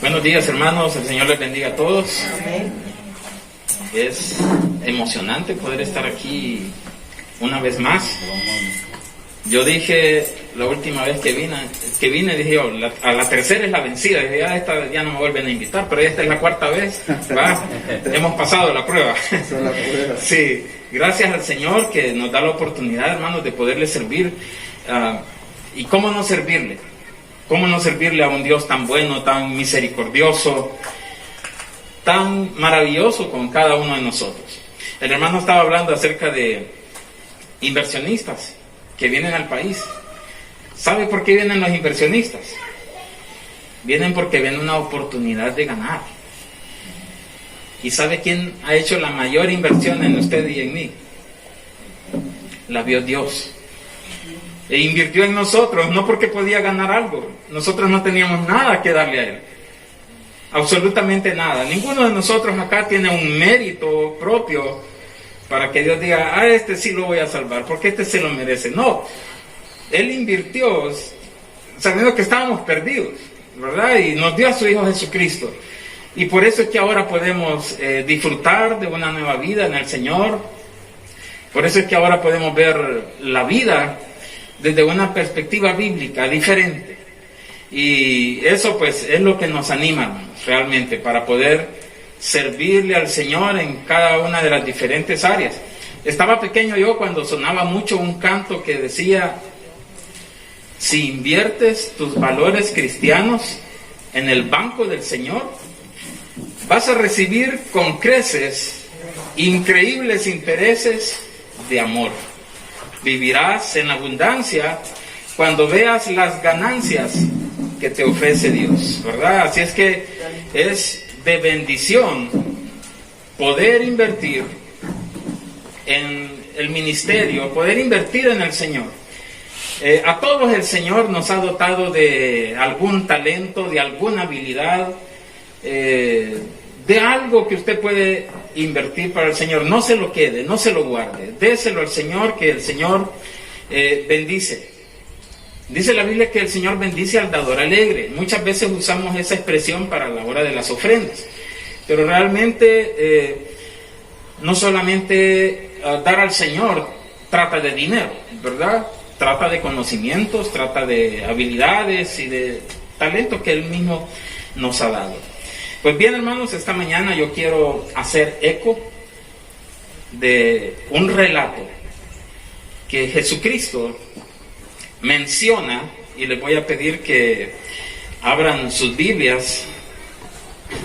Buenos días, hermanos, el Señor les bendiga a todos. Amén. Es emocionante poder estar aquí una vez más. Yo dije la última vez que vine dije yo, a la tercera es la vencida. Dije, esta ya no me vuelven a invitar, pero esta es la cuarta vez. Hemos pasado la prueba. Sí, gracias al Señor que nos da la oportunidad, hermanos, de poderle servir. ¿Y cómo no servirle? ¿Cómo no servirle a un Dios tan bueno, tan misericordioso, tan maravilloso con cada uno de nosotros? El hermano estaba hablando acerca de inversionistas que vienen al país. ¿Sabe por qué vienen los inversionistas? Vienen porque ven una oportunidad de ganar. ¿Y sabe quién ha hecho la mayor inversión en usted y en mí? La vio Dios. E invirtió en nosotros, no porque podía ganar algo. Nosotros no teníamos nada que darle a Él. Absolutamente nada. Ninguno de nosotros acá tiene un mérito propio para que Dios diga, a este sí lo voy a salvar, porque este se lo merece. No. Él invirtió sabiendo que estábamos perdidos, ¿verdad? Y nos dio a su Hijo Jesucristo. Y por eso es que ahora podemos disfrutar de una nueva vida en el Señor. Por eso es que ahora podemos ver la vida desde una perspectiva bíblica diferente. Y eso pues es lo que nos anima, hermanos, realmente, para poder servirle al Señor en cada una de las diferentes áreas. Estaba pequeño yo cuando sonaba mucho un canto que decía, si inviertes tus valores cristianos en el banco del Señor, vas a recibir con creces increíbles intereses de amor. Vivirás en abundancia cuando veas las ganancias que te ofrece Dios, ¿verdad? Así es que es de bendición poder invertir en el ministerio, poder invertir en el Señor. A todos el Señor nos ha dotado de algún talento, de alguna habilidad, de algo que usted puede invertir para el Señor. No se lo quede, no se lo guarde, déselo al Señor, que el Señor bendice. Dice la Biblia que el Señor bendice al dador alegre. Muchas veces usamos esa expresión para la hora de las ofrendas, pero realmente no solamente dar al Señor trata de dinero, ¿verdad? Trata de conocimientos, trata de habilidades y de talentos que Él mismo nos ha dado. Pues bien, hermanos, esta mañana yo quiero hacer eco de un relato que Jesucristo menciona, y les voy a pedir que abran sus Biblias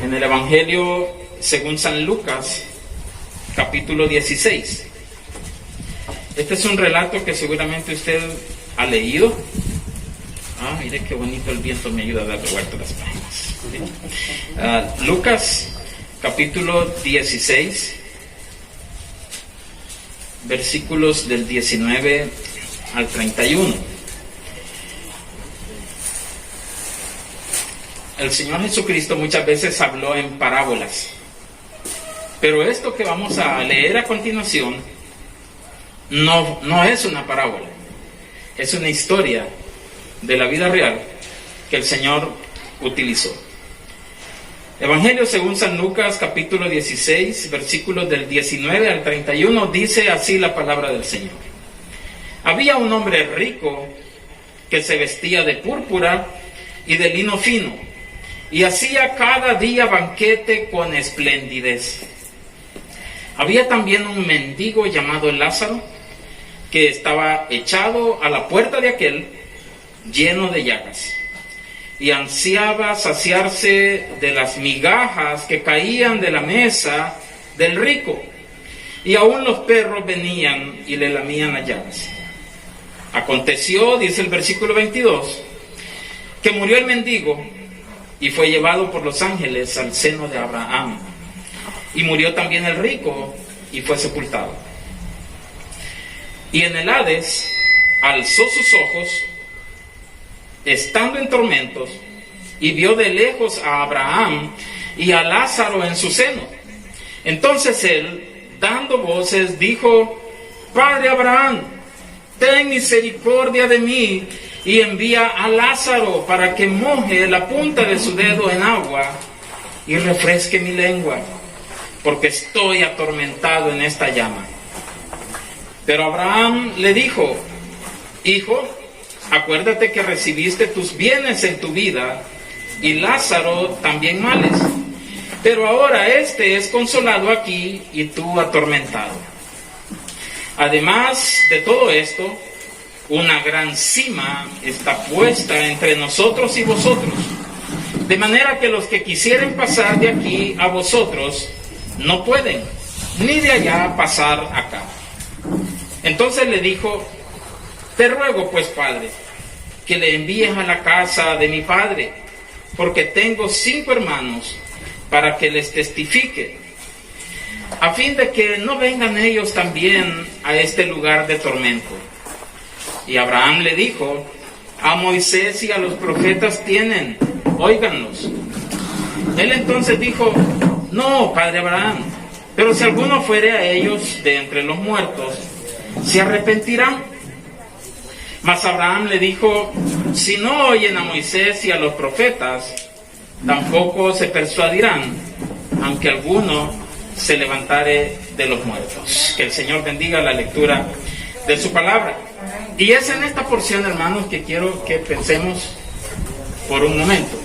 en el Evangelio según San Lucas, capítulo 16. Este es un relato que seguramente usted ha leído. Mire qué bonito el viento me ayuda a dar vuelta a las páginas. Lucas, capítulo 16, versículos del 19 al 31. El Señor Jesucristo muchas veces habló en parábolas, pero esto que vamos a leer a continuación no es una parábola, es una historia de la vida real que el Señor utilizó. Evangelio según San Lucas, capítulo 16, versículos del 19 al 31, dice así la palabra del Señor. Había un hombre rico que se vestía de púrpura y de lino fino, y hacía cada día banquete con esplendidez. Había también un mendigo llamado Lázaro, que estaba echado a la puerta de aquel, lleno de llagas, y ansiaba saciarse de las migajas que caían de la mesa del rico, y aún los perros venían y le lamían las llagas. Aconteció, dice el versículo 22, que murió el mendigo y fue llevado por los ángeles al seno de Abraham, y murió también el rico y fue sepultado. Y en el Hades alzó sus ojos, estando en tormentos, y vio de lejos a Abraham y a Lázaro en su seno. Entonces él, dando voces, dijo: Padre Abraham, ten misericordia de mí, y envía a Lázaro para que moje la punta de su dedo en agua y refresque mi lengua, porque estoy atormentado en esta llama. Pero Abraham le dijo: hijo, acuérdate que recibiste tus bienes en tu vida y Lázaro también males. Pero ahora este es consolado aquí y tú atormentado. Además de todo esto, una gran cima está puesta entre nosotros y vosotros, de manera que los que quisieren pasar de aquí a vosotros no pueden, ni de allá pasar acá. Entonces le dijo: te ruego pues, padre, que le envíes a la casa de mi padre, porque tengo 5 hermanos, para que les testifique, a fin de que no vengan ellos también a este lugar de tormento. Y Abraham le dijo: a Moisés y a los profetas tienen, óiganlos. Él entonces dijo: no, padre Abraham, pero si alguno fuere a ellos de entre los muertos, se arrepentirán. Mas Abraham le dijo: si no oyen a Moisés y a los profetas, tampoco se persuadirán, aunque alguno se levantare de los muertos. Que el Señor bendiga la lectura de su palabra. Y es en esta porción, hermanos, que quiero que pensemos por un momento.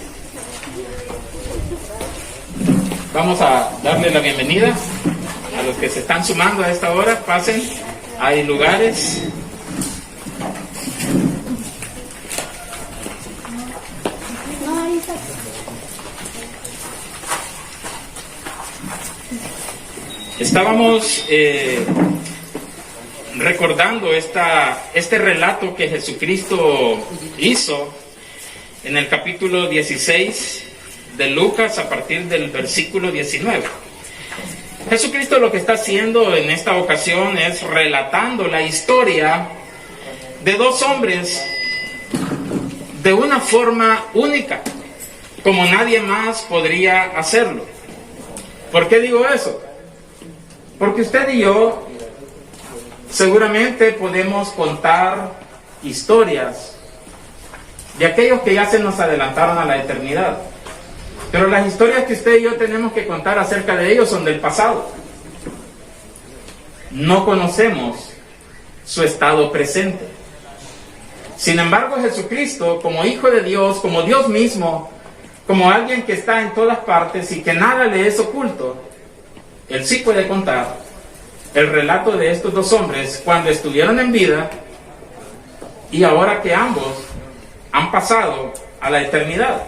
Vamos a darle la bienvenida a los que se están sumando a esta hora. Pasen, hay lugares. Estábamos recordando este relato que Jesucristo hizo en el capítulo 16 de Lucas, a partir del versículo 19. Jesucristo lo que está haciendo en esta ocasión es relatando la historia de 2 hombres de una forma única, como nadie más podría hacerlo. ¿Por qué digo eso? Porque usted y yo seguramente podemos contar historias de aquellos que ya se nos adelantaron a la eternidad. Pero las historias que usted y yo tenemos que contar acerca de ellos son del pasado. No conocemos su estado presente. Sin embargo, Jesucristo, como Hijo de Dios, como Dios mismo, como alguien que está en todas partes y que nada le es oculto, Él sí puede contar el relato de estos 2 hombres cuando estuvieron en vida y ahora que ambos han pasado a la eternidad.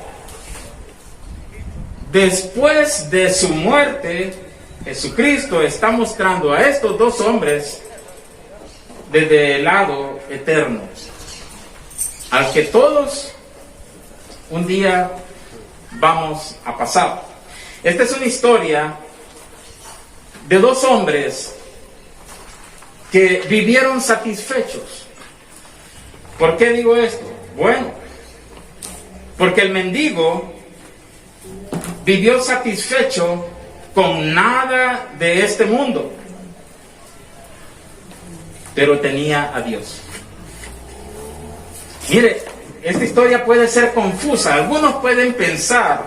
Después de su muerte, Jesucristo está mostrando a estos 2 hombres desde el lado eterno, al que todos un día vamos a pasar. Esta es una historia de 2 hombres que vivieron satisfechos. ¿Por qué digo esto? Bueno, porque el mendigo vivió satisfecho con nada de este mundo, pero tenía a Dios. Mire, esta historia puede ser confusa. Algunos pueden pensar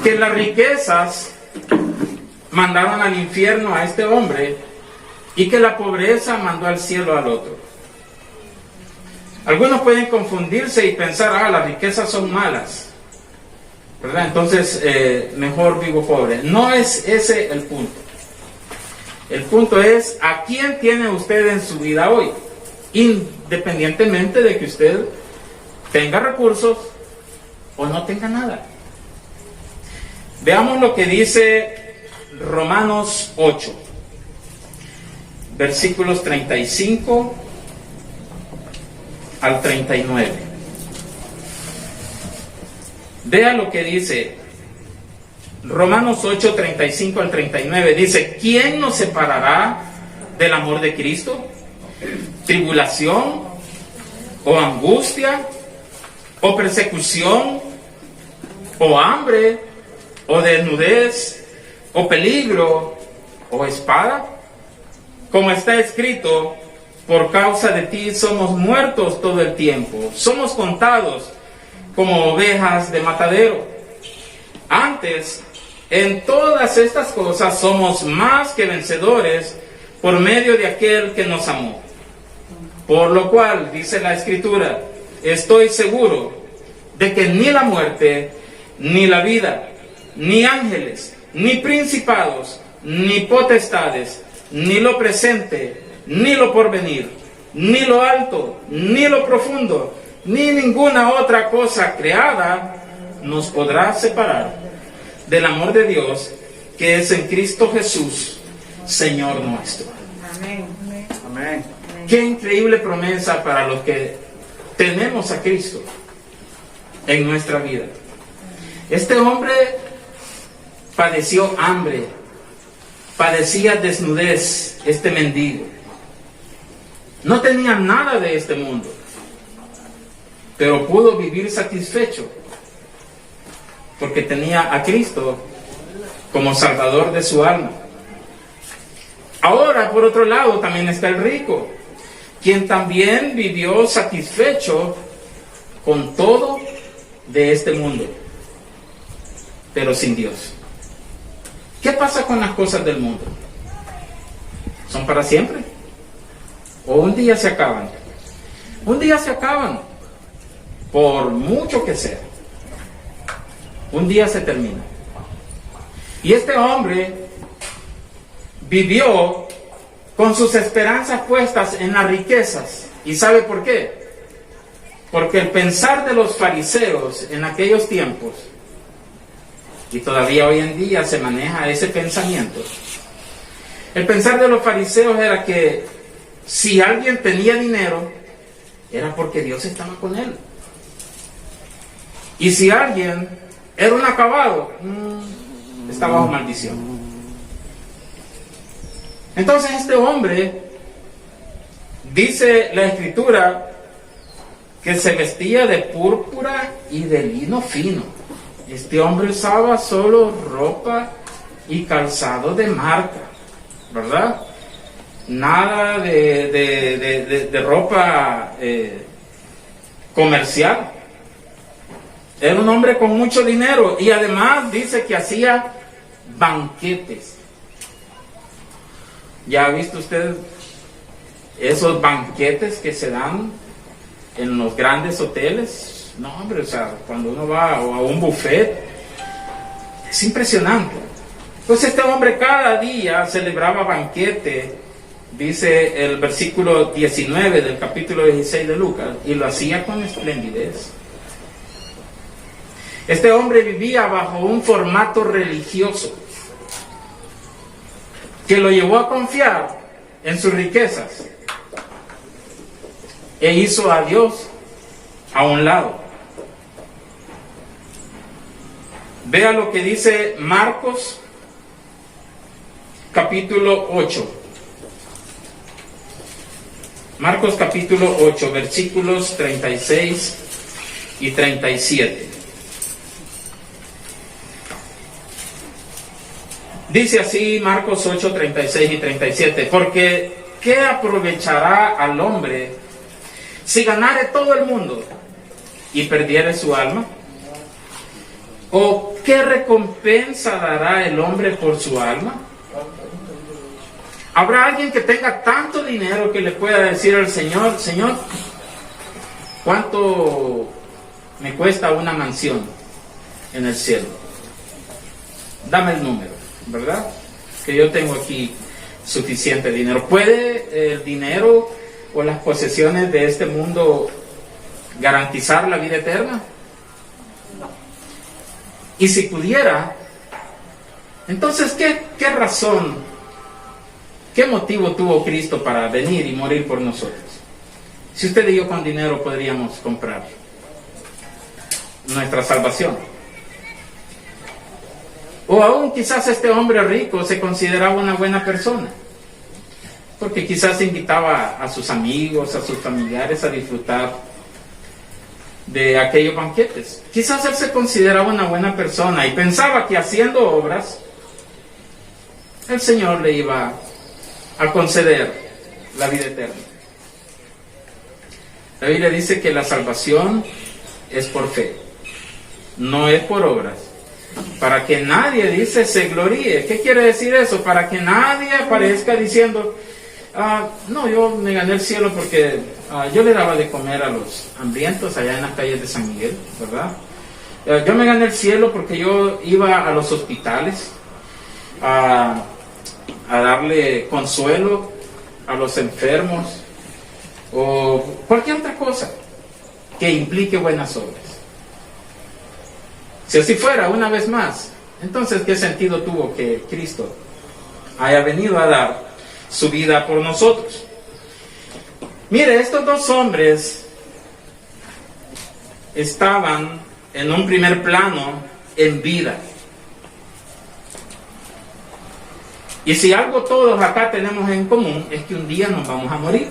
que las riquezas mandaron al infierno a este hombre y que la pobreza mandó al cielo al otro. Algunos pueden confundirse y pensar: las riquezas son malas, ¿verdad? Entonces mejor vivo pobre. No es ese el punto. El punto es: ¿a quién tiene usted en su vida hoy? Independientemente de que usted tenga recursos o no tenga nada. Veamos lo que dice Romanos 8, versículos 35 al 39. Vea lo que dice Romanos 8, 35 al 39. Dice: ¿quién nos separará del amor de Cristo? ¿Tribulación? ¿O angustia? ¿O persecución? ¿O hambre? ¿O desnudez? ¿O peligro? ¿O espada? Como está escrito: por causa de ti somos muertos todo el tiempo, somos contados como ovejas de matadero. Antes, en todas estas cosas somos más que vencedores por medio de aquel que nos amó. Por lo cual, dice la Escritura, estoy seguro de que ni la muerte, ni la vida, ni ángeles, ni principados, ni potestades, ni lo presente, ni lo porvenir, ni lo alto, ni lo profundo, ni ninguna otra cosa creada nos podrá separar del amor de Dios que es en Cristo Jesús, Señor nuestro. Amén. Amén. Qué increíble promesa para los que tenemos a Cristo en nuestra vida. Este hombre padeció hambre, padecía desnudez, este mendigo. No tenía nada de este mundo, pero pudo vivir satisfecho porque tenía a Cristo como Salvador de su alma. Ahora, por otro lado, también está el rico, quien también vivió satisfecho con todo de este mundo, pero sin Dios. ¿Qué pasa con las cosas del mundo? ¿Son para siempre? ¿O un día se acaban? Un día se acaban, por mucho que sea. Un día se termina. Y este hombre vivió con sus esperanzas puestas en las riquezas. ¿Y sabe por qué? Porque el pensar de los fariseos en aquellos tiempos, y todavía hoy en día se maneja ese pensamiento, el pensar de los fariseos era que si alguien tenía dinero, era porque Dios estaba con él. Y si alguien era un acabado, está bajo maldición. Entonces este hombre, dice la Escritura, que se vestía de púrpura y de lino fino. Este hombre usaba solo ropa y calzado de marca, ¿verdad? Nada de ropa comercial. Era un hombre con mucho dinero y además dice que hacía banquetes. ¿Ya ha visto usted esos banquetes que se dan en los grandes hoteles? No, hombre, o sea, cuando uno va a un buffet, es impresionante. Pues este hombre cada día celebraba banquete, dice el versículo 19 del capítulo 16 de Lucas, y lo hacía con esplendidez. Este hombre vivía bajo un formato religioso que lo llevó a confiar en sus riquezas e hizo a Dios a un lado. Vea lo que dice Marcos capítulo 8. Marcos capítulo 8, versículos 36 y 37. Dice así Marcos 8, 36 y 37. Porque ¿qué aprovechará al hombre si ganare todo el mundo y perdiere su alma? ¿O qué recompensa dará el hombre por su alma? ¿Habrá alguien que tenga tanto dinero que le pueda decir al Señor: Señor, ¿cuánto me cuesta una mansión en el cielo? Dame el número, ¿verdad? Que yo tengo aquí suficiente dinero. ¿Puede el dinero o las posesiones de este mundo garantizar la vida eterna? Y si pudiera, entonces ¿qué razón, qué motivo tuvo Cristo para venir y morir por nosotros? Si usted y yo con dinero podríamos comprar nuestra salvación. O aún quizás este hombre rico se consideraba una buena persona, porque quizás invitaba a sus amigos, a sus familiares a disfrutar de aquellos banquetes. Quizás él se consideraba una buena persona y pensaba que haciendo obras el Señor le iba a conceder la vida eterna. La Biblia dice que la salvación es por fe, no es por obras. Para que nadie, dice, se gloríe. ¿Qué quiere decir eso? Para que nadie aparezca diciendo, no, yo me gané el cielo porque yo le daba de comer a los hambrientos allá en las calles de San Miguel, ¿verdad? Yo me gané el cielo porque yo iba a los hospitales a darle consuelo a los enfermos o cualquier otra cosa que implique buenas obras. Si así fuera, una vez más, entonces ¿qué sentido tuvo que Cristo haya venido a dar su vida por nosotros? Mire, estos dos hombres estaban en un primer plano en vida. Y si algo todos acá tenemos en común es que un día nos vamos a morir.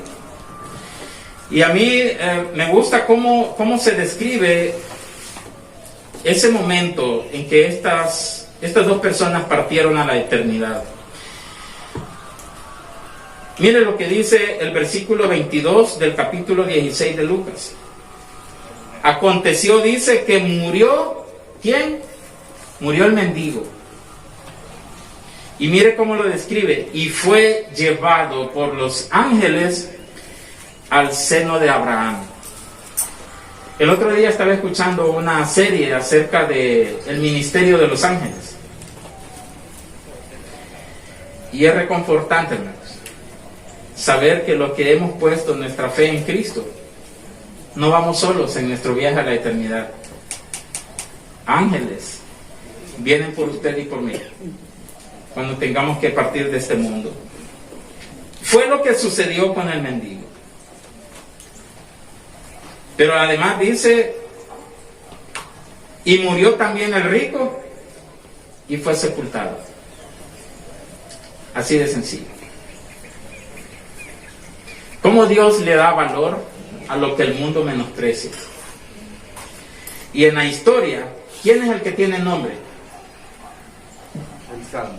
Y a mí me gusta cómo se describe ese momento en que estas dos personas partieron a la eternidad. Mire lo que dice el versículo 22 del capítulo 16 de Lucas. Aconteció, dice, que murió, ¿quién? Murió el mendigo. Y mire cómo lo describe. Y fue llevado por los ángeles al seno de Abraham. El otro día estaba escuchando una serie acerca del ministerio de los ángeles. Y es reconfortante, hermanos, saber que lo que hemos puesto nuestra fe en Cristo, no vamos solos en nuestro viaje a la eternidad. Ángeles vienen por usted y por mí cuando tengamos que partir de este mundo. Fue lo que sucedió con el mendigo. Pero además dice, y murió también el rico y fue sepultado. Así de sencillo. ¿Cómo Dios le da valor a lo que el mundo menosprecia? Y en la historia, ¿quién es el que tiene nombre? El Salmo.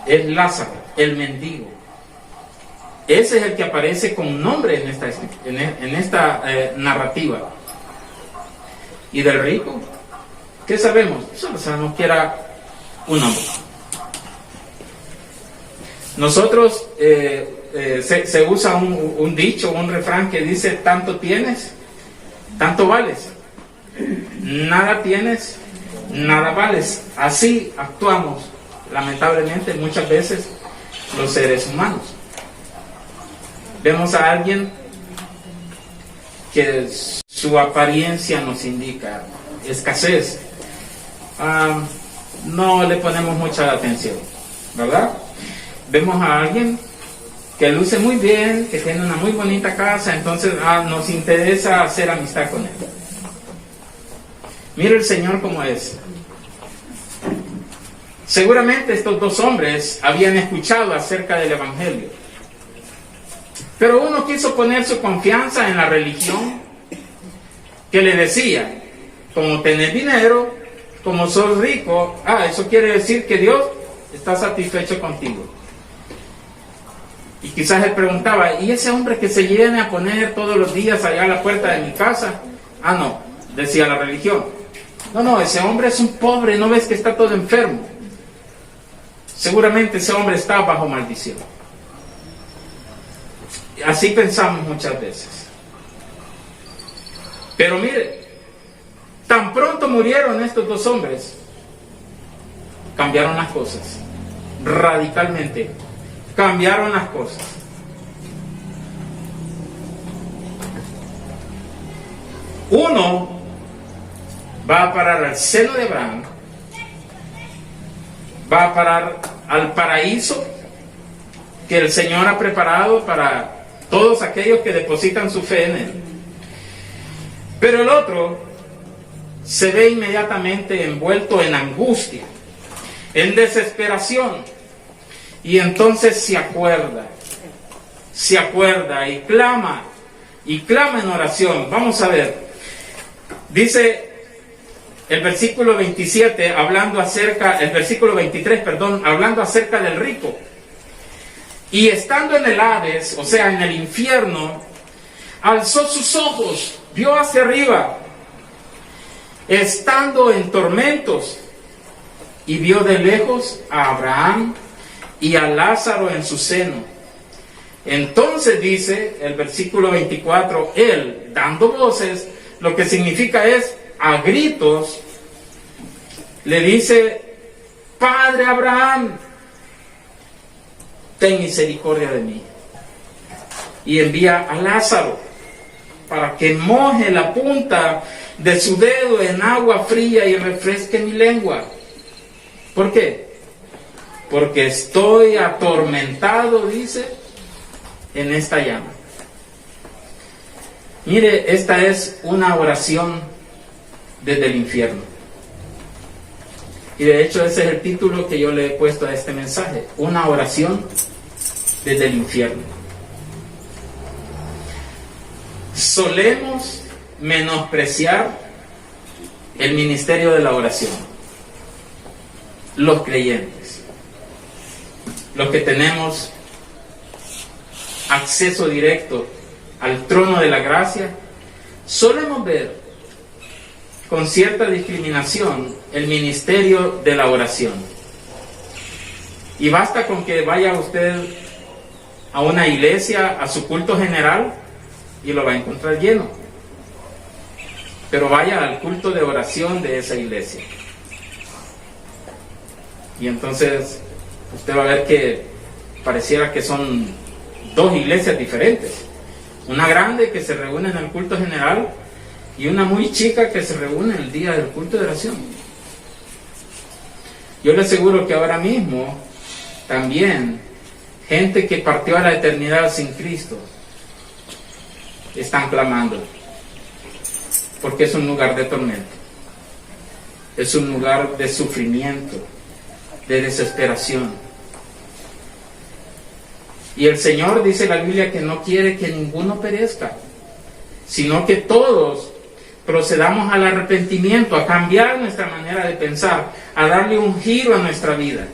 Es Lázaro, el mendigo. Ese es el que aparece con nombre en esta narrativa. ¿Y del rico? ¿Qué sabemos? Solo sabemos que era un hombre. Nosotros, se usa un dicho, un refrán que dice, tanto tienes, tanto vales. Nada tienes, nada vales. Así actuamos, lamentablemente, muchas veces los seres humanos. Vemos a alguien que su apariencia nos indica escasez. No le ponemos mucha atención, ¿verdad? Vemos a alguien que luce muy bien, que tiene una muy bonita casa, entonces nos interesa hacer amistad con él. Mira el Señor cómo es. Seguramente estos dos hombres habían escuchado acerca del Evangelio. Pero uno quiso poner su confianza en la religión que le decía, como tenés dinero, como sos rico, eso quiere decir que Dios está satisfecho contigo. Y quizás él preguntaba, ¿y ese hombre que se viene a poner todos los días allá a la puerta de mi casa? No, decía la religión. No, ese hombre es un pobre, ¿no ves que está todo enfermo? Seguramente ese hombre está bajo maldición. Así pensamos muchas veces. Pero mire, tan pronto murieron estos dos hombres, cambiaron las cosas. Radicalmente, cambiaron las cosas. Uno va a parar al seno de Abraham, va a parar al paraíso que el Señor ha preparado para todos aquellos que depositan su fe en Él. Pero el otro se ve inmediatamente envuelto en angustia, en desesperación, y entonces se acuerda y clama en oración. Vamos a ver, dice el versículo 27, el versículo 23, hablando acerca del rico. Y estando en el Hades, o sea, en el infierno, alzó sus ojos, vio hacia arriba, estando en tormentos, y vio de lejos a Abraham y a Lázaro en su seno. Entonces dice el versículo 24, él, dando voces, lo que significa es a gritos, le dice: Padre Abraham, ten misericordia de mí. Y envía a Lázaro para que moje la punta de su dedo en agua fría y refresque mi lengua. ¿Por qué? Porque estoy atormentado, dice, en esta llama. Mire, esta es una oración desde el infierno. Y de hecho ese es el título que yo le he puesto a este mensaje: una oración desde el infierno. Solemos menospreciar el ministerio de la oración. Los creyentes, los que tenemos acceso directo al trono de la gracia, solemos ver con cierta discriminación el ministerio de la oración. Y basta con que vaya usted a una iglesia, a su culto general, y lo va a encontrar lleno. Pero vaya al culto de oración de esa iglesia, y entonces usted va a ver que pareciera que son dos iglesias diferentes. Una grande que se reúne en el culto general y una muy chica que se reúne el día del culto de oración. Yo le aseguro que ahora mismo también gente que partió a la eternidad sin Cristo están clamando, porque es un lugar de tormento, es un lugar de sufrimiento, de desesperación. Y el Señor, dice la Biblia, que no quiere que ninguno perezca, sino que todos procedamos al arrepentimiento, a cambiar nuestra manera de pensar, a darle un giro a nuestra vida,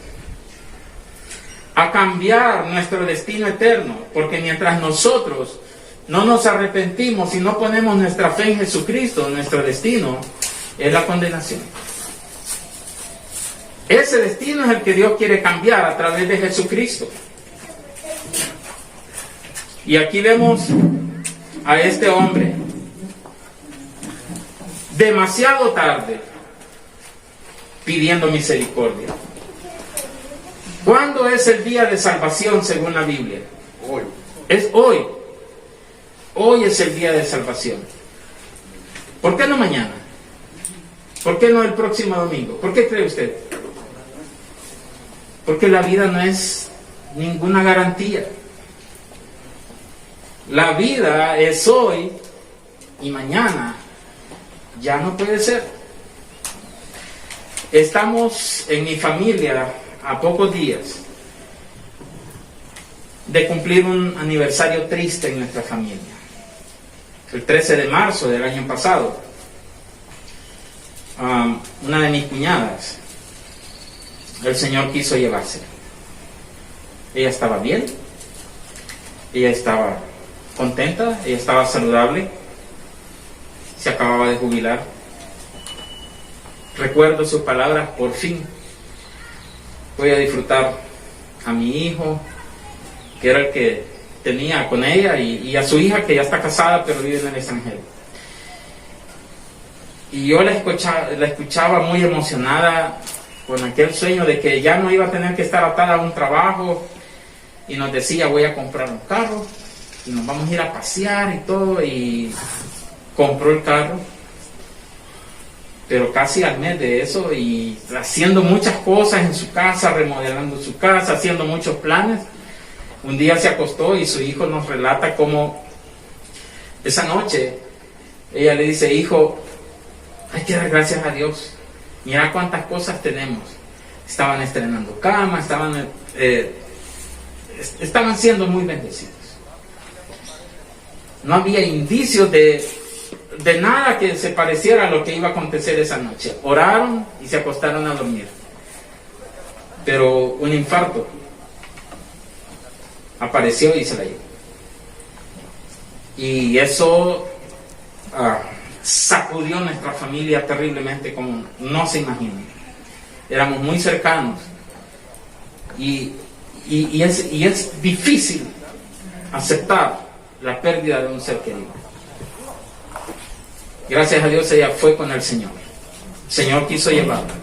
a cambiar nuestro destino eterno, porque mientras nosotros no nos arrepentimos y no ponemos nuestra fe en Jesucristo, nuestro destino es la condenación. Ese destino es el que Dios quiere cambiar a través de Jesucristo. Y aquí vemos a este hombre demasiado tarde pidiendo misericordia. ¿Cuándo es el día de salvación según la Biblia? Hoy. Es hoy. Hoy es el día de salvación. ¿Por qué no mañana? ¿Por qué no el próximo domingo? ¿Por qué cree usted? Porque la vida no es ninguna garantía. La vida es hoy y mañana ya no puede ser. Estamos en mi familia a pocos días de cumplir un aniversario triste en nuestra familia. El 13 de marzo del año pasado, una de mis cuñadas, el Señor quiso llevársela. Ella estaba bien, ella estaba contenta, ella estaba saludable, se acababa de jubilar. Recuerdo sus palabras: por fin voy a disfrutar a mi hijo, que era el que tenía con ella, y a su hija, que ya está casada pero vive en el extranjero. Y yo la escuchaba muy emocionada con aquel sueño de que ya no iba a tener que estar atada a un trabajo, y nos decía: voy a comprar un carro y nos vamos a ir a pasear y todo. Y compró el carro, pero casi al mes de eso, y haciendo muchas cosas en su casa, remodelando su casa, haciendo muchos planes, un día se acostó y su hijo nos relata cómo esa noche ella le dice: hijo, hay que dar gracias a Dios, mira cuántas cosas tenemos. Estaban estrenando cama, estaban siendo muy bendecidos. No había indicios de nada que se pareciera a lo que iba a acontecer esa noche. Oraron y se acostaron a dormir, pero un infarto apareció y se la llevó. Y eso sacudió nuestra familia terriblemente, como no se imaginan. Éramos muy cercanos. Y es difícil aceptar la pérdida de un ser querido. Gracias a Dios ella fue con el Señor. El Señor quiso llevarla.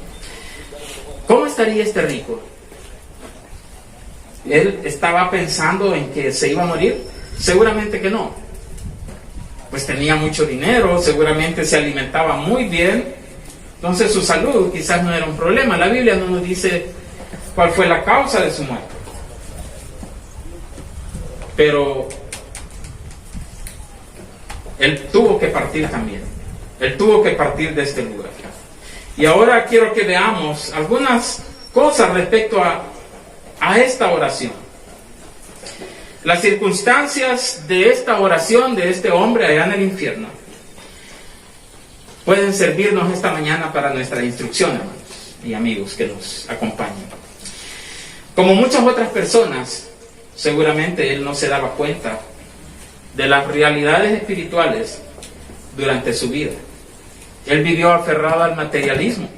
¿Cómo estaría este rico? ¿Él estaba pensando en que se iba a morir? Seguramente que no. Pues tenía mucho dinero, seguramente se alimentaba muy bien, entonces su salud quizás no era un problema. La Biblia no nos dice cuál fue la causa de su muerte. Pero él tuvo que partir también. Él tuvo que partir de este lugar. Y ahora quiero que veamos algunas cosas respecto a esta oración. Las circunstancias de esta oración de este hombre allá en el infierno pueden servirnos esta mañana para nuestra instrucción, hermanos y amigos que nos acompañan. Como muchas otras personas, seguramente él no se daba cuenta de las realidades espirituales durante su vida. Él vivió aferrado al materialismo.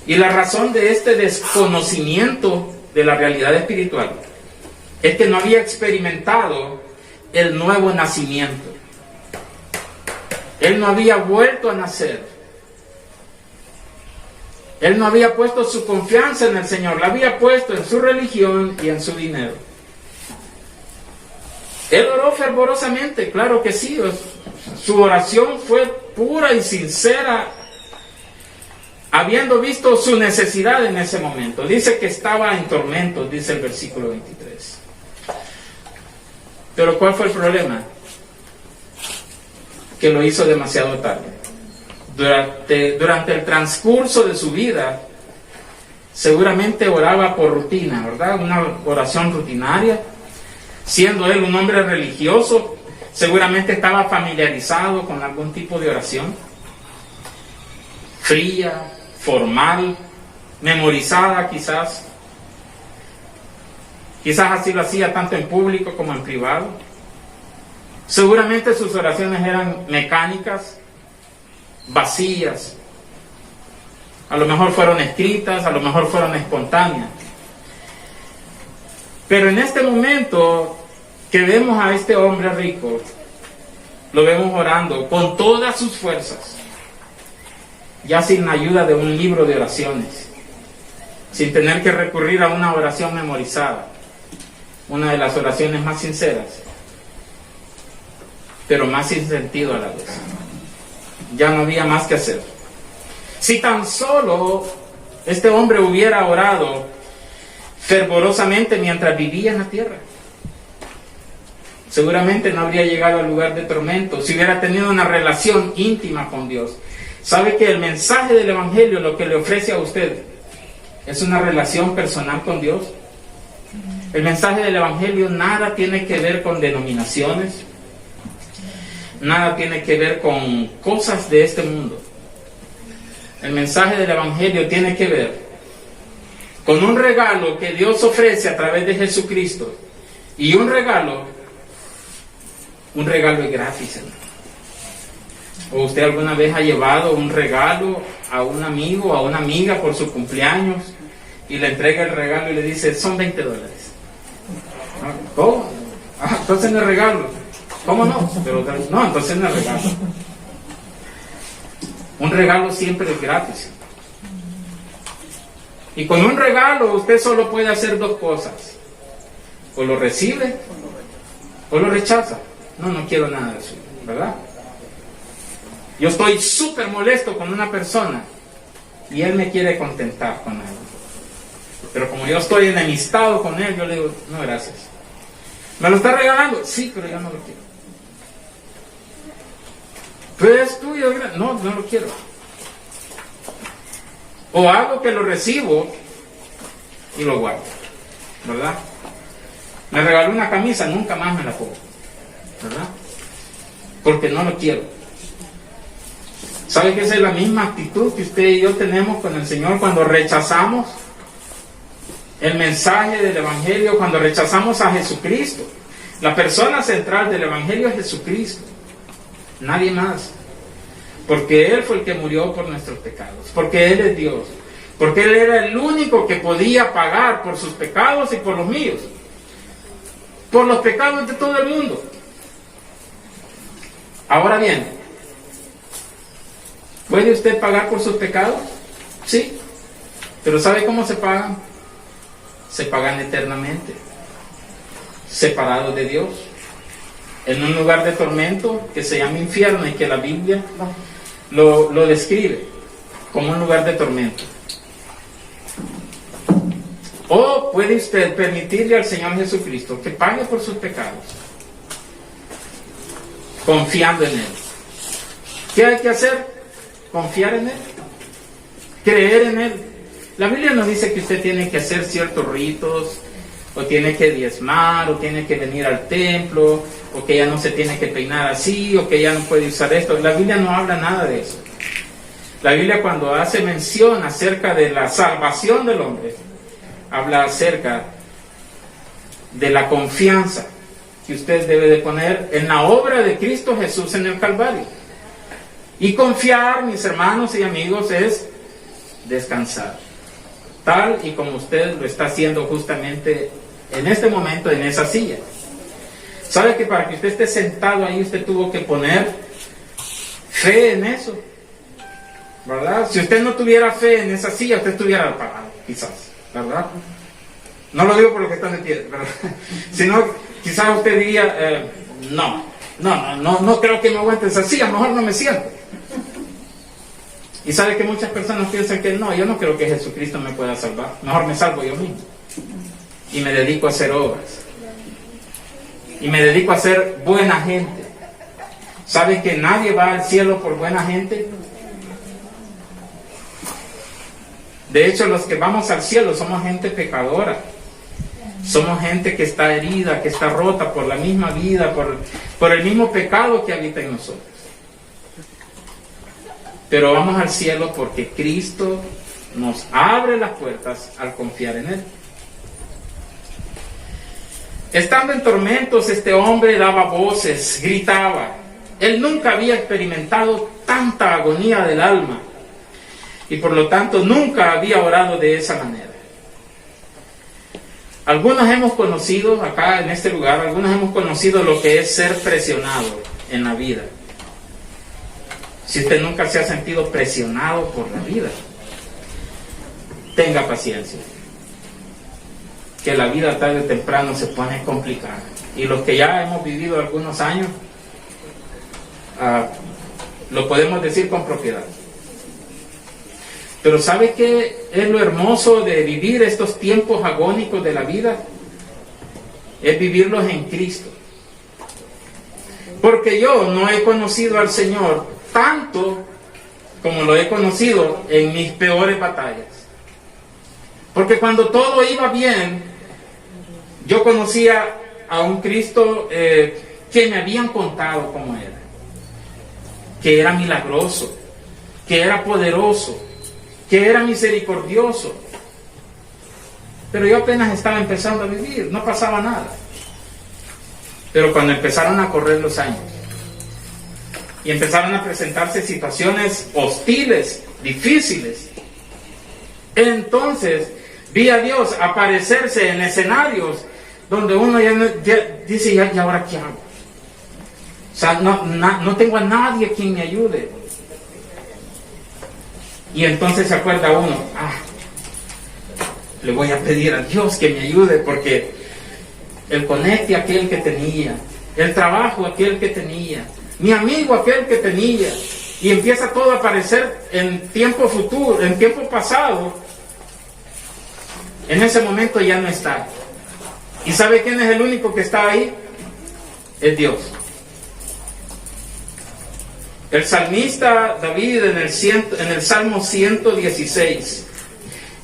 Y la razón de este desconocimiento de la realidad espiritual es que no había experimentado el nuevo nacimiento. Él no había vuelto a nacer. Él no había puesto su confianza en el Señor, la había puesto en su religión y en su dinero. Él oró fervorosamente, claro que sí. Su oración fue pura y sincera, habiendo visto su necesidad en ese momento. Dice que estaba en tormentos, dice el versículo 23. Pero ¿cuál fue el problema? Que lo hizo demasiado tarde. Durante el transcurso de su vida, seguramente oraba por rutina, ¿verdad? Una oración rutinaria. Siendo él un hombre religioso, seguramente estaba familiarizado con algún tipo de oración. Fría, formal, memorizada quizás. Quizás así lo hacía tanto en público como en privado. Seguramente sus oraciones eran mecánicas, vacías. A lo mejor fueron escritas, a lo mejor fueron espontáneas. Pero en este momento que vemos a este hombre rico, lo vemos orando con todas sus fuerzas, ya sin ayuda de un libro de oraciones, sin tener que recurrir a una oración memorizada, una de las oraciones más sinceras, pero más sin sentido a la vez. Ya no había más que hacer. Si tan solo este hombre hubiera orado fervorosamente mientras vivía en la tierra, seguramente no habría llegado al lugar de tormento, si hubiera tenido una relación íntima con Dios. ¿Sabe que el mensaje del Evangelio lo que le ofrece a usted es una relación personal con Dios? El mensaje del Evangelio nada tiene que ver con denominaciones, nada tiene que ver con cosas de este mundo. El mensaje del Evangelio tiene que ver con un regalo que Dios ofrece a través de Jesucristo. Y un regalo es gratis, hermano. ¿O usted alguna vez ha llevado un regalo a un amigo, a una amiga por su cumpleaños y le entrega el regalo y le dice, son $20? ¿Cómo? Entonces no es regalo. ¿Cómo no? Pero, no, entonces no es regalo. Un regalo siempre es gratis. Y con un regalo usted solo puede hacer dos cosas. O lo recibe o lo rechaza. No quiero nada de eso, ¿verdad? Yo estoy súper molesto con una persona y él me quiere contentar con algo. Pero como yo estoy enemistado con él, yo le digo, no, gracias. ¿Me lo está regalando? Sí, pero yo no lo quiero. Pero es tuyo, no lo quiero. O hago que lo recibo y lo guardo, ¿verdad? Me regaló una camisa, nunca más me la pongo, ¿verdad? Porque no lo quiero. ¿Sabe que esa es la misma actitud que usted y yo tenemos con el Señor cuando rechazamos el mensaje del Evangelio, cuando rechazamos a Jesucristo? La persona central del Evangelio es Jesucristo, nadie más. Porque Él fue el que murió por nuestros pecados, porque Él es Dios, porque Él era el único que podía pagar por sus pecados y por los míos, por los pecados de todo el mundo. Ahora bien, ¿puede usted pagar por sus pecados? Sí, pero ¿sabe cómo se pagan? Se pagan eternamente, separados de Dios, en un lugar de tormento que se llama infierno y que la Biblia lo describe como un lugar de tormento. O puede usted permitirle al Señor Jesucristo que pague por sus pecados, confiando en Él. ¿Qué hay que hacer? Confiar en Él, creer en Él. La Biblia nos dice que usted tiene que hacer ciertos ritos, o tiene que diezmar, o tiene que venir al templo, o que ya no se tiene que peinar así, o que ya no puede usar esto. La Biblia no habla nada de eso. La Biblia, cuando hace mención acerca de la salvación del hombre, habla acerca de la confianza que usted debe de poner en la obra de Cristo Jesús en el Calvario. Y confiar, mis hermanos y amigos, es descansar, tal y como usted lo está haciendo justamente en este momento en esa silla. ¿Sabe que para que usted esté sentado ahí, usted tuvo que poner fe en eso? ¿Verdad? Si usted no tuviera fe en esa silla, usted estuviera parado, quizás, ¿verdad? No lo digo por lo que están de pie, ¿verdad? Sino quizás usted diría, no creo que me aguante esa silla, mejor no me siento. Y sabe que muchas personas piensan que no, yo no creo que Jesucristo me pueda salvar, mejor me salvo yo mismo. Y me dedico a hacer obras. Y me dedico a ser buena gente. ¿Sabe que nadie va al cielo por buena gente? De hecho, los que vamos al cielo somos gente pecadora. Somos gente que está herida, que está rota por la misma vida, por el mismo pecado que habita en nosotros. Pero vamos al cielo porque Cristo nos abre las puertas al confiar en Él. Estando en tormentos, este hombre daba voces, gritaba. Él nunca había experimentado tanta agonía del alma y por lo tanto nunca había orado de esa manera. Algunos hemos conocido, acá en este lugar, algunos hemos conocido lo que es ser presionado en la vida. Si usted nunca se ha sentido presionado por la vida, tenga paciencia, que la vida tarde o temprano se pone complicada. Y los que ya hemos vivido algunos años, lo podemos decir con propiedad. Pero ¿sabe qué es lo hermoso de vivir estos tiempos agónicos de la vida? Es vivirlos en Cristo. Porque yo no he conocido al Señor tanto como lo he conocido en mis peores batallas. Porque cuando todo iba bien, yo conocía a un Cristo que me habían contado cómo era. Que era milagroso, que era poderoso, que era misericordioso. Pero yo apenas estaba empezando a vivir, no pasaba nada. Pero cuando empezaron a correr los años y empezaron a presentarse situaciones hostiles, difíciles, entonces vi a Dios aparecerse en escenarios donde uno ya dice, ¿y ahora qué hago? O sea, no tengo a nadie quien me ayude. Y entonces se acuerda uno, le voy a pedir a Dios que me ayude, porque el conecte aquel que tenía, el trabajo aquel que tenía, mi amigo aquel que tenía, y empieza todo a aparecer en tiempo futuro, en tiempo pasado. En ese momento ya no está. ¿Y sabe quién es el único que está ahí? Es Dios. El salmista David en el Salmo 116,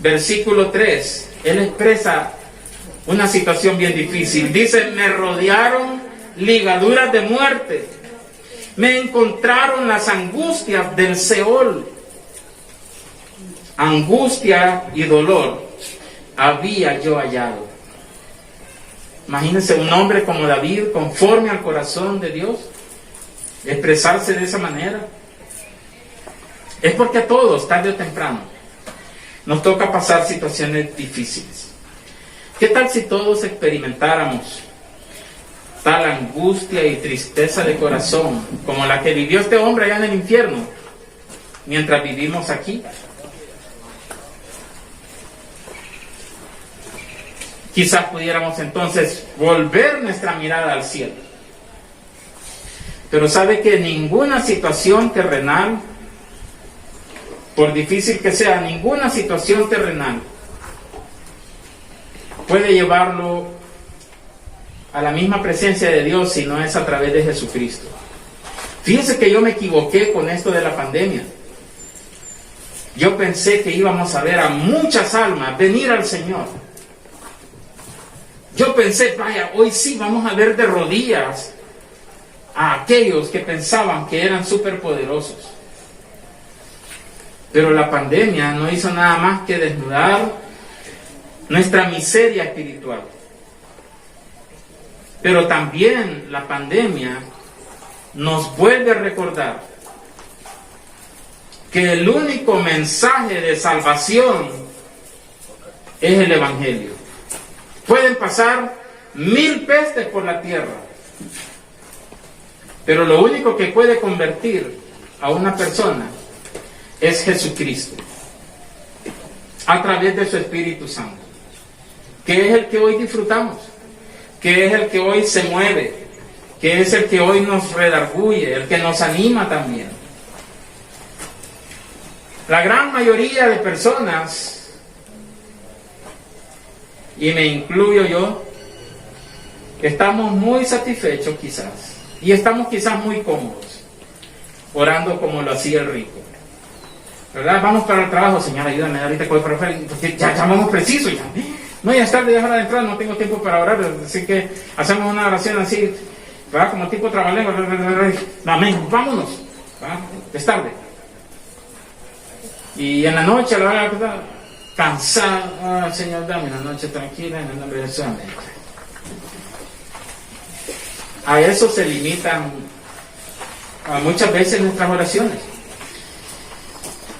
versículo 3, él expresa una situación bien difícil. Dice, me rodearon ligaduras de muerte, me encontraron las angustias del Seol. Angustia y dolor había yo hallado. Imagínense un hombre como David, conforme al corazón de Dios, expresarse de esa manera. Es porque a todos, tarde o temprano, nos toca pasar situaciones difíciles. ¿Qué tal si todos experimentáramos tal angustia y tristeza de corazón como la que vivió este hombre allá en el infierno mientras vivimos aquí? Quizás pudiéramos entonces volver nuestra mirada al cielo. Pero sabe que ninguna situación terrenal, por difícil que sea, ninguna situación terrenal puede llevarlo a la misma presencia de Dios si no es a través de Jesucristo. Fíjense que yo me equivoqué con esto de la pandemia. Yo pensé que íbamos a ver a muchas almas venir al Señor. Yo pensé, vaya, hoy sí vamos a ver de rodillas a aquellos que pensaban que eran superpoderosos. Pero la pandemia no hizo nada más que desnudar nuestra miseria espiritual. Pero también la pandemia nos vuelve a recordar que el único mensaje de salvación es el Evangelio. Pueden pasar 1000 pestes por la tierra, pero lo único que puede convertir a una persona es Jesucristo, a través de su Espíritu Santo, que es el que hoy disfrutamos, que es el que hoy se mueve, que es el que hoy nos redarguye, el que nos anima también. La gran mayoría de personas, y me incluyo yo, estamos muy satisfechos quizás, y estamos quizás muy cómodos, orando como lo hacía el rico. ¿Verdad? Vamos para el trabajo, Señor, ayúdame, ahorita voy para afuera, porque ya vamos preciso ya. No, ya es tarde, ya es hora de entrar, no tengo tiempo para orar, así que hacemos una oración así, ¿verdad? Como tipo trabalengua, amén, vámonos, ¿verdad? Es tarde. Y en la noche, a la hora de cansado, Señor, dame una noche tranquila en el nombre de Jesús, amén. A eso se limitan muchas veces nuestras oraciones,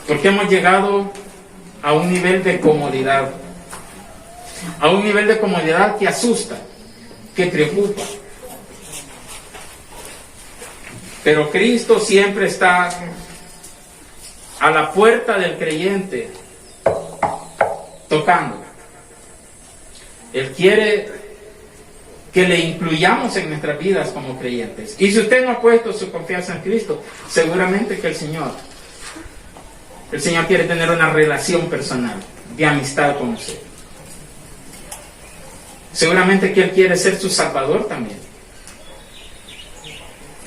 porque hemos llegado a un nivel de comodidad, que asusta, que preocupa. Pero Cristo siempre está a la puerta del creyente, tocando. Él quiere que le incluyamos en nuestras vidas como creyentes. Y si usted no ha puesto su confianza en Cristo, seguramente que el Señor quiere tener una relación personal, de amistad con usted. Seguramente que Él quiere ser su Salvador también.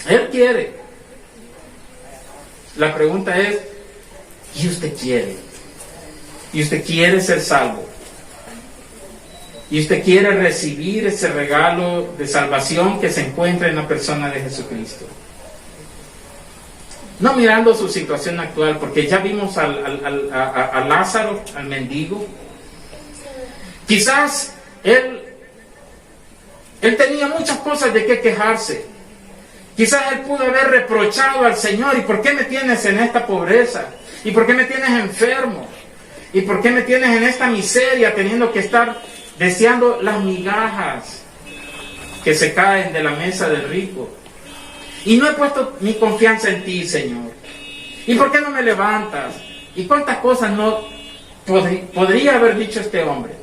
Él quiere. La pregunta es, ¿y usted quiere? ¿Y usted quiere ser salvo? ¿Y usted quiere recibir ese regalo de salvación que se encuentra en la persona de Jesucristo? No mirando su situación actual, porque ya vimos a Lázaro, al mendigo. Quizás él tenía muchas cosas de qué quejarse. Quizás él pudo haber reprochado al Señor: ¿y por qué me tienes en esta pobreza? ¿Y por qué me tienes enfermo? ¿Y por qué me tienes en esta miseria, teniendo que estar deseando las migajas que se caen de la mesa del rico? Y no he puesto mi confianza en ti, Señor. ¿Y por qué no me levantas? ¿Y cuántas cosas no podría haber dicho este hombre?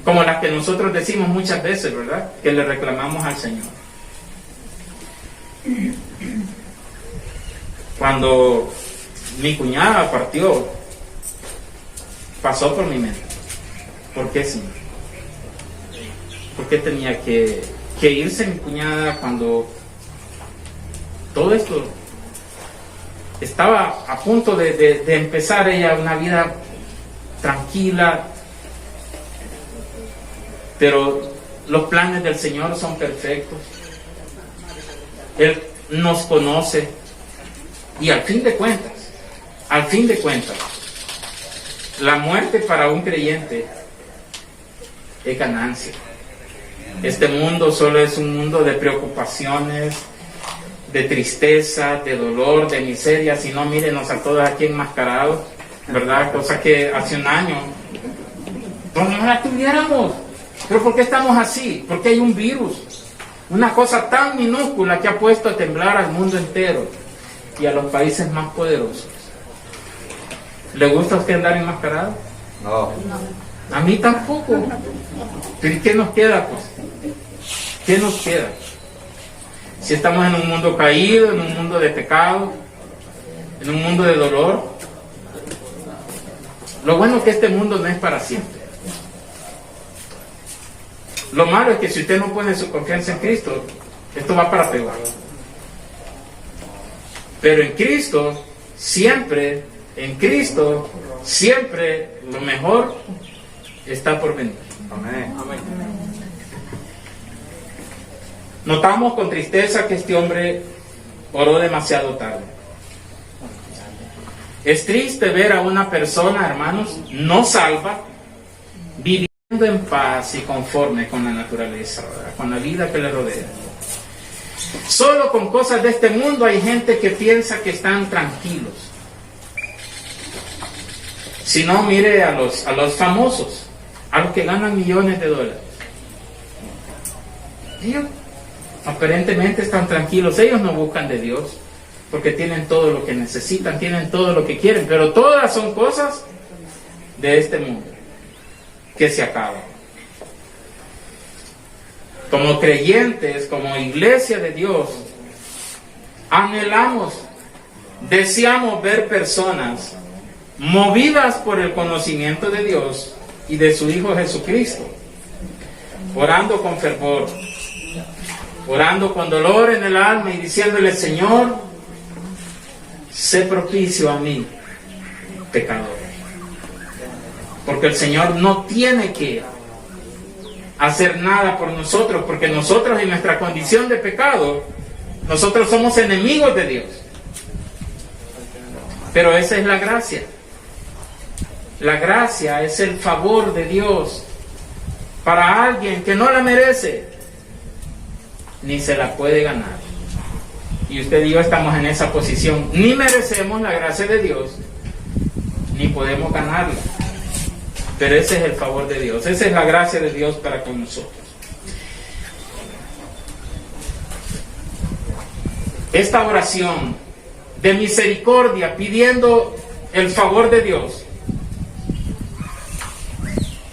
Como las que nosotros decimos muchas veces, ¿verdad? Que le reclamamos al Señor. Cuando mi cuñada partió, pasó por mi mente: ¿por qué, Señor? ¿Por qué tenía que irse mi cuñada cuando todo esto estaba a punto de empezar ella una vida tranquila? Pero los planes del Señor son perfectos. Él nos conoce. Y al fin de cuentas, la muerte para un creyente es ganancia. Este mundo solo es un mundo de preocupaciones, de tristeza, de dolor, de miseria. Si no, mírenos a todos aquí enmascarados, ¿verdad? Cosa que hace un año pues no la tuviéramos. ¿Pero por qué estamos así? Porque hay un virus, una cosa tan minúscula que ha puesto a temblar al mundo entero y a los países más poderosos. ¿Le gusta a usted andar enmascarado? No. A mí tampoco. ¿Pero qué nos queda, pues? ¿Qué nos queda? Si estamos en un mundo caído, en un mundo de pecado, en un mundo de dolor. Lo bueno es que este mundo no es para siempre. Lo malo es que si usted no pone su confianza en Cristo, esto va para peor. Pero en Cristo, siempre, lo mejor está por venir. Amén. Notamos con tristeza que este hombre oró demasiado tarde. Es triste ver a una persona, hermanos, no salva, viviendo en paz y conforme con la naturaleza, ¿verdad? Con la vida que le rodea. Solo con cosas de este mundo hay gente que piensa que están tranquilos. Si no, mire a los famosos, a los que ganan millones de dólares. Ellos aparentemente están tranquilos, ellos no buscan de Dios, porque tienen todo lo que necesitan, tienen todo lo que quieren, pero todas son cosas de este mundo que se acaban. Como creyentes, como iglesia de Dios, anhelamos, deseamos ver personas movidas por el conocimiento de Dios y de su Hijo Jesucristo, orando con fervor, orando con dolor en el alma y diciéndole: Señor, sé propicio a mí, pecador. Porque el Señor no tiene que hacer nada por nosotros, porque nosotros en nuestra condición de pecado, nosotros somos enemigos de Dios. Pero esa es la gracia. La gracia es el favor de Dios para alguien que no la merece, ni se la puede ganar. Y usted y yo estamos en esa posición. Ni merecemos la gracia de Dios, ni podemos ganarla. Pero ese es el favor de Dios, esa es la gracia de Dios para con nosotros. Esta oración de misericordia pidiendo el favor de Dios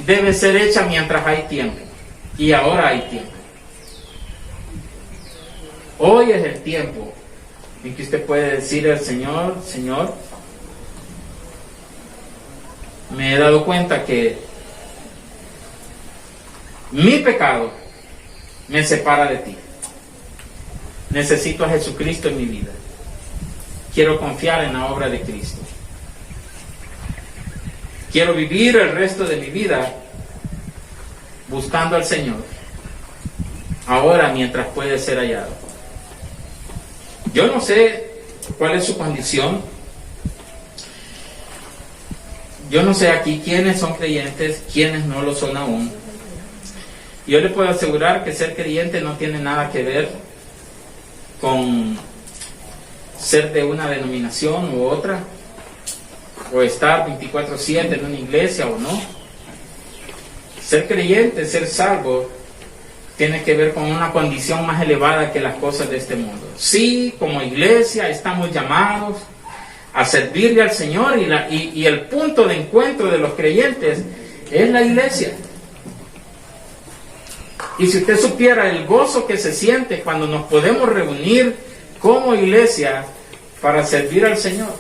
debe ser hecha mientras hay tiempo. Y ahora hay tiempo. Hoy es el tiempo en que usted puede decirle al Señor: Señor, me he dado cuenta que mi pecado me separa de ti. Necesito a Jesucristo en mi vida. Quiero confiar en la obra de Cristo. Quiero vivir el resto de mi vida buscando al Señor, ahora mientras puede ser hallado. Yo no sé cuál es su condición. Yo no sé aquí quiénes son creyentes, quiénes no lo son aún. Yo le puedo asegurar que ser creyente no tiene nada que ver con ser de una denominación u otra, o estar 24/7 en una iglesia o no. Ser creyente, ser salvo, tiene que ver con una condición más elevada que las cosas de este mundo. Sí, como iglesia estamos llamados a servirle al Señor, y el punto de encuentro de los creyentes es la iglesia. Y si usted supiera el gozo que se siente cuando nos podemos reunir como iglesia para servir al Señor.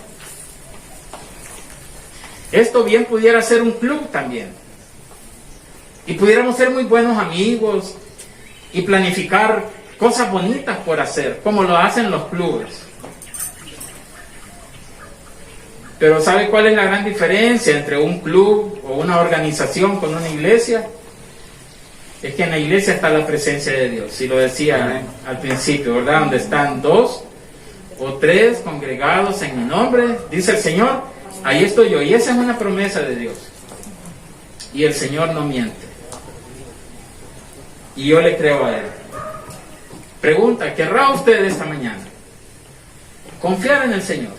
Esto bien pudiera ser un club también. Y pudiéramos ser muy buenos amigos y planificar cosas bonitas por hacer, como lo hacen los clubes. Pero ¿sabe cuál es la gran diferencia entre un club o una organización con una iglesia? Es que en la iglesia está la presencia de Dios. Y lo decía al principio, ¿verdad? Donde están 2 o 3 congregados en mi nombre, dice el Señor, ahí estoy yo. Y esa es una promesa de Dios. Y el Señor no miente. Y yo le creo a Él. Pregunta, ¿querrá usted esta mañana confiar en el Señor?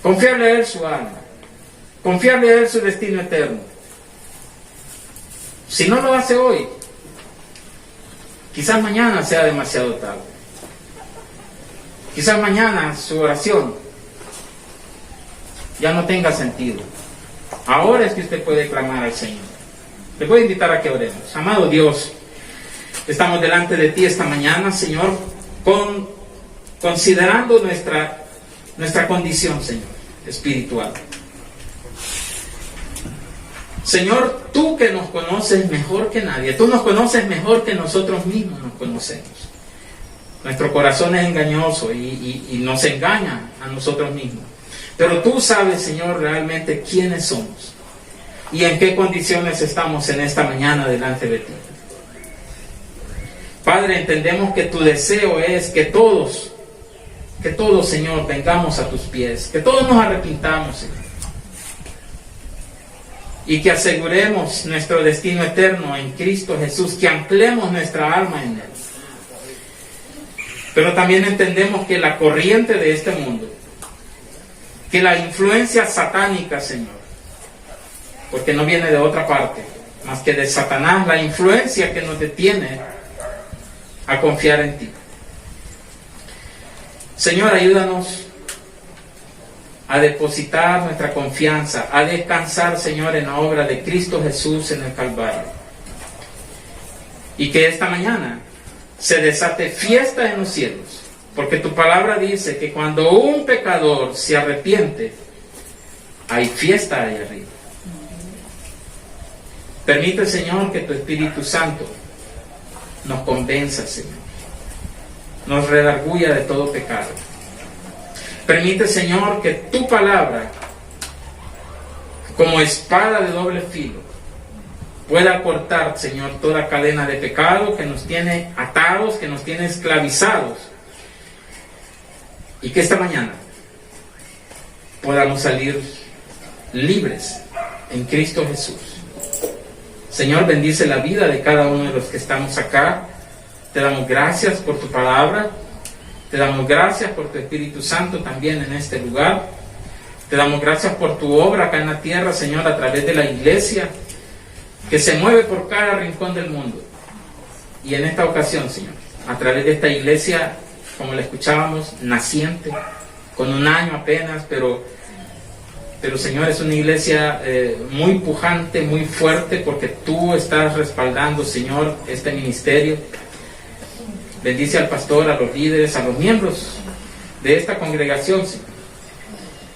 Confiarle a Él su alma. Confiarle a Él su destino eterno. Si no lo hace hoy, quizás mañana sea demasiado tarde. Quizás mañana su oración ya no tenga sentido. Ahora es que usted puede clamar al Señor. Le voy a invitar a que oremos. Amado Dios, estamos delante de ti esta mañana, Señor, considerando nuestra condición, Señor, espiritual. Señor, tú que nos conoces mejor que nadie, tú nos conoces mejor que nosotros mismos nos conocemos. Nuestro corazón es engañoso y nos engaña a nosotros mismos. Pero tú sabes, Señor, realmente quiénes somos y en qué condiciones estamos en esta mañana delante de ti. Padre, entendemos que tu deseo es que todos, Señor, vengamos a tus pies, que todos nos arrepintamos, Señor, y que aseguremos nuestro destino eterno en Cristo Jesús, que anclemos nuestra alma en Él. Pero también entendemos que la corriente de este mundo, que la influencia satánica, Señor, porque no viene de otra parte, más que de Satanás, la influencia que nos detiene a confiar en ti. Señor, ayúdanos a depositar nuestra confianza, a descansar, Señor, en la obra de Cristo Jesús en el Calvario. Y que esta mañana se desate fiesta en los cielos, porque tu palabra dice que cuando un pecador se arrepiente, hay fiesta ahí arriba. Permite, Señor, que tu Espíritu Santo nos convenza, Señor, nos redarguya de todo pecado. Permite, Señor, que tu palabra, como espada de doble filo, pueda cortar, Señor, toda cadena de pecado que nos tiene atados, que nos tiene esclavizados, y que esta mañana podamos salir libres en Cristo Jesús. Señor, bendice la vida de cada uno de los que estamos acá. Te damos gracias por tu palabra. Te damos gracias por tu Espíritu Santo también en este lugar. Te damos gracias por tu obra acá en la tierra, Señor, a través de la iglesia que se mueve por cada rincón del mundo. Y en esta ocasión, Señor, a través de esta iglesia, como la escuchábamos, naciente, con 1 año apenas, pero Señor, es una iglesia muy pujante, muy fuerte, porque tú estás respaldando, Señor, este ministerio. Bendice al pastor, a los líderes, a los miembros de esta congregación, Señor.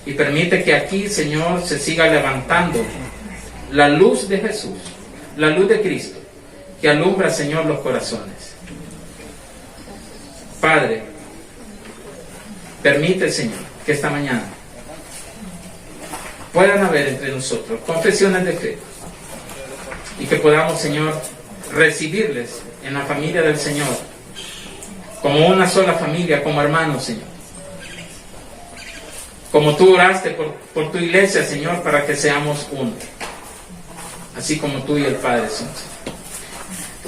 Y permite que aquí, Señor, se siga levantando la luz de Jesús, la luz de Cristo, que alumbra, Señor, los corazones. Padre, permite, Señor, que esta mañana puedan haber entre nosotros confesiones de fe y que podamos, Señor, recibirles en la familia del Señor como una sola familia, como hermanos, Señor. Como tú oraste por tu iglesia, Señor, para que seamos uno, así como tú y el Padre son.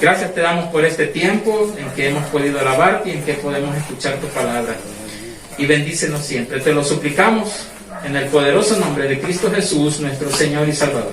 Gracias te damos por este tiempo en que hemos podido alabarte y en que podemos escuchar tu palabra. Y bendícenos siempre. Te lo suplicamos en el poderoso nombre de Cristo Jesús, nuestro Señor y Salvador.